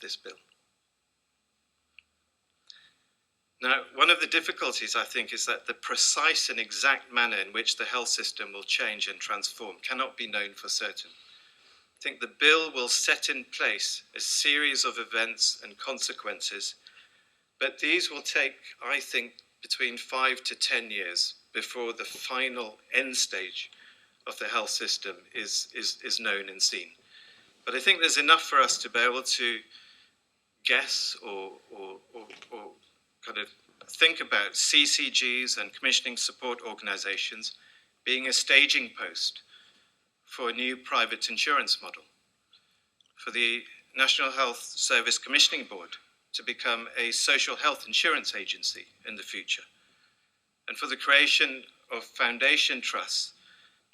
this bill. Now, one of the difficulties, I think, is that the precise and exact manner in which the health system will change and transform cannot be known for certain. I think the bill will set in place a series of events and consequences, but these will take, I think, between 5 to 10 years before the final end stage of the health system is known and seen. But I think there's enough for us to be able to guess or kind of think about CCGs and commissioning support organizations being a staging post for a new private insurance model, for the National Health Service Commissioning Board to become a social health insurance agency in the future, and for the creation of foundation trusts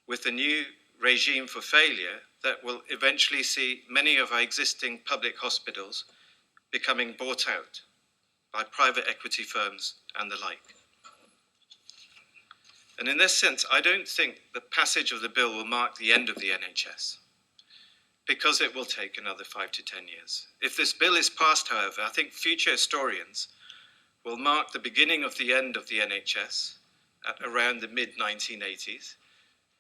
with a new regime for failure that will eventually see many of our existing public hospitals becoming bought out by private equity firms and the like. And in this sense, I don't think the passage of the bill will mark the end of the NHS, because it will take another 5 to 10 years. If this bill is passed, however, I think future historians will mark the beginning of the end of the NHS at around the mid-1980s,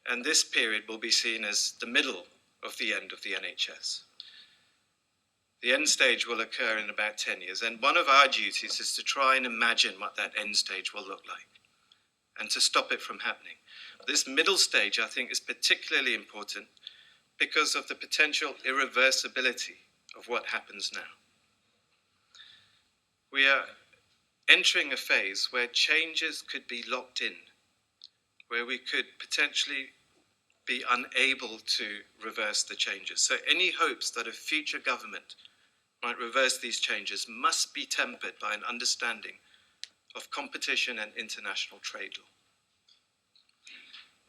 and this period will be seen as the middle of the end of the NHS. The end stage will occur in about 10 years, and one of our duties is to try and imagine what that end stage will look like and to stop it from happening. This middle stage, I think, is particularly important because of the potential irreversibility of what happens now. We are entering a phase where changes could be locked in, where we could potentially be unable to reverse the changes. So any hopes that a future government might reverse these changes must be tempered by an understanding of competition and international trade law.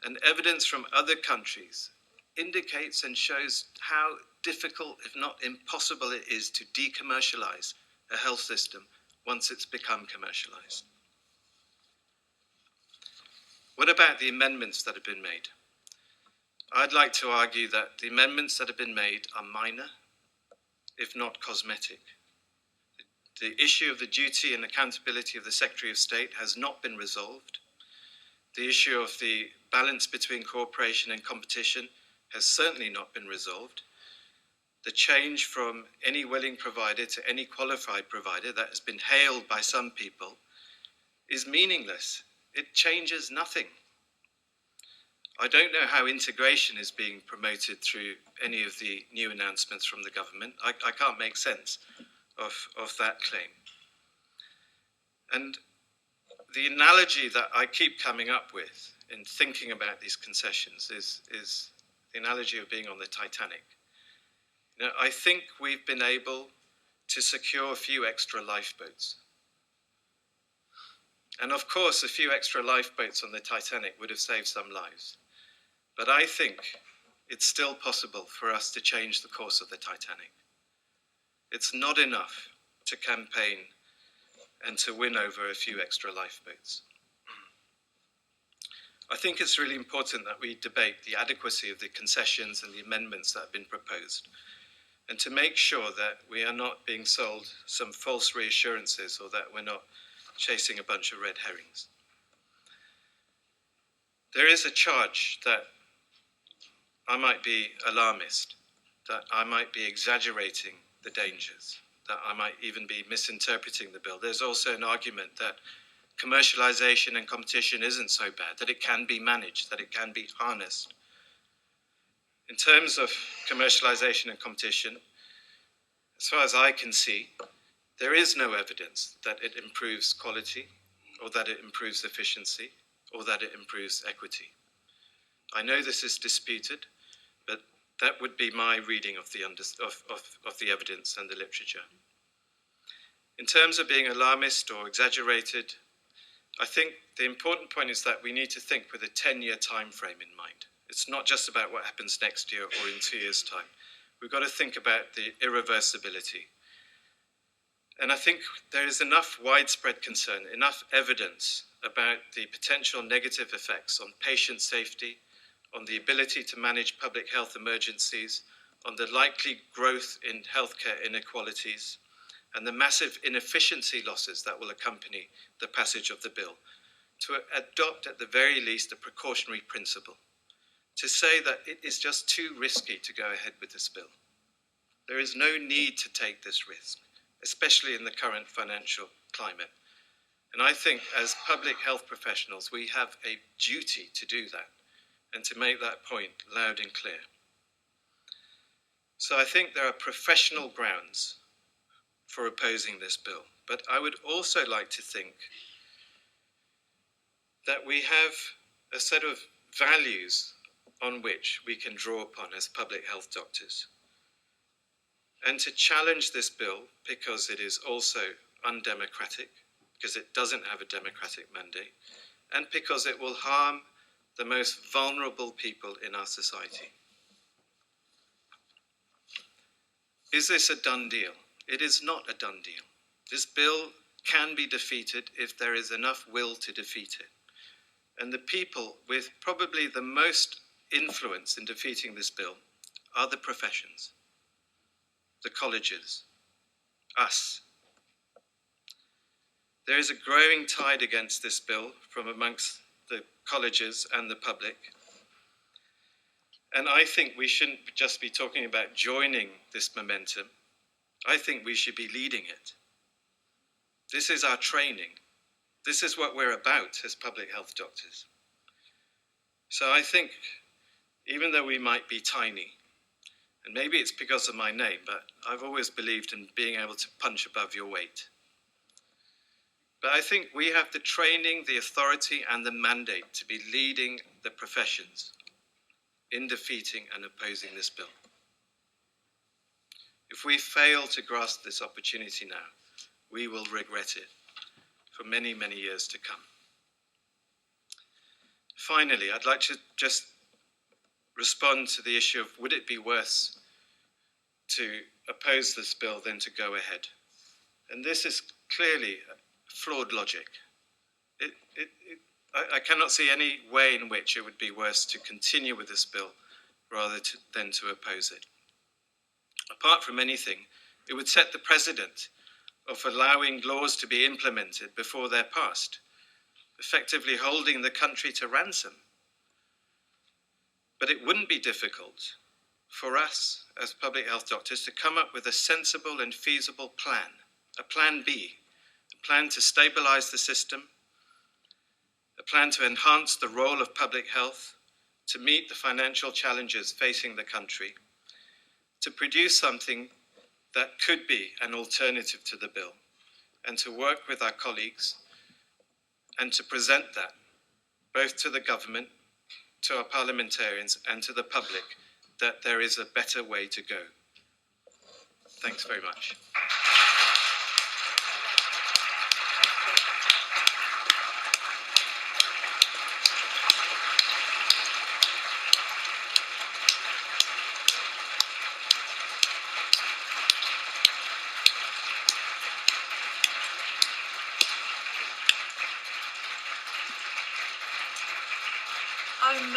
And evidence from other countries indicates and shows how difficult, if not impossible, it is to decommercialize a health system once it's become commercialized. What about the amendments that have been made? I'd like to argue that the amendments that have been made are minor, if not cosmetic. The issue of the duty and accountability of the Secretary of State has not been resolved. The issue of the balance between cooperation and competition has certainly not been resolved. The change from any willing provider to any qualified provider that has been hailed by some people is meaningless. It changes nothing. I don't know how integration is being promoted through any of the new announcements from the government. I can't make sense of that claim. And the analogy that I keep coming up with in thinking about these concessions is the analogy of being on the Titanic. You know, I think we've been able to secure a few extra lifeboats. And of course, a few extra lifeboats on the Titanic would have saved some lives. But I think it's still possible for us to change the course of the Titanic. It's not enough to campaign and to win over a few extra lifeboats. I think it's really important that we debate the adequacy of the concessions and the amendments that have been proposed, and to make sure that we are not being sold some false reassurances or that we're not chasing a bunch of red herrings. There is a charge that I might be alarmist, that I might be exaggerating the dangers, that I might even be misinterpreting the bill. There's also an argument that commercialization and competition isn't so bad, that it can be managed, that it can be harnessed. In terms of commercialization and competition, as far as I can see, there is no evidence that it improves quality, or that it improves efficiency, or that it improves equity. I know this is disputed, but that would be my reading of the evidence and the literature. In terms of being alarmist or exaggerated, I think the important point is that we need to think with a 10-year time frame in mind. It's not just about what happens next year or in 2 years' time. We've got to think about the irreversibility. And I think there is enough widespread concern, enough evidence about the potential negative effects on patient safety, on the ability to manage public health emergencies, on the likely growth in healthcare inequalities and the massive inefficiency losses that will accompany the passage of the bill, to adopt at the very least a precautionary principle, to say that it is just too risky to go ahead with this bill. There is no need to take this risk, especially in the current financial climate. And I think as public health professionals, we have a duty to do that and to make that point loud and clear. So I think there are professional grounds for opposing this bill, but I would also like to think that we have a set of values on which we can draw upon as public health doctors. And to challenge this bill because it is also undemocratic, because it doesn't have a democratic mandate, and because it will harm the most vulnerable people in our society. Is this a done deal? It is not a done deal. This bill can be defeated if there is enough will to defeat it. And the people with probably the most influence in defeating this bill are the professions, the colleges, us. There is a growing tide against this bill from amongst the colleges and the public. And I think we shouldn't just be talking about joining this momentum. I think we should be leading it. This is our training. This is what we're about as public health doctors. So I think, even though we might be tiny, and maybe it's because of my name, but I've always believed in being able to punch above your weight. But I think we have the training, the authority, and the mandate to be leading the professions in defeating and opposing this bill. If we fail to grasp this opportunity now, we will regret it for many, many years to come. Finally, I'd like to just respond to the issue of would it be worse to oppose this bill than to go ahead? And this is clearly flawed logic. I cannot see any way in which it would be worse to continue with this bill rather than to oppose it. Apart from anything, it would set the precedent of allowing laws to be implemented before they're passed, effectively holding the country to ransom. But it wouldn't be difficult for us as public health doctors to come up with a sensible and feasible plan, a plan B, a plan to stabilize the system, a plan to enhance the role of public health, to meet the financial challenges facing the country, to produce something that could be an alternative to the bill, and to work with our colleagues and to present that both to the government, to our parliamentarians, and to the public, that there is a better way to go. Thanks very much. I'm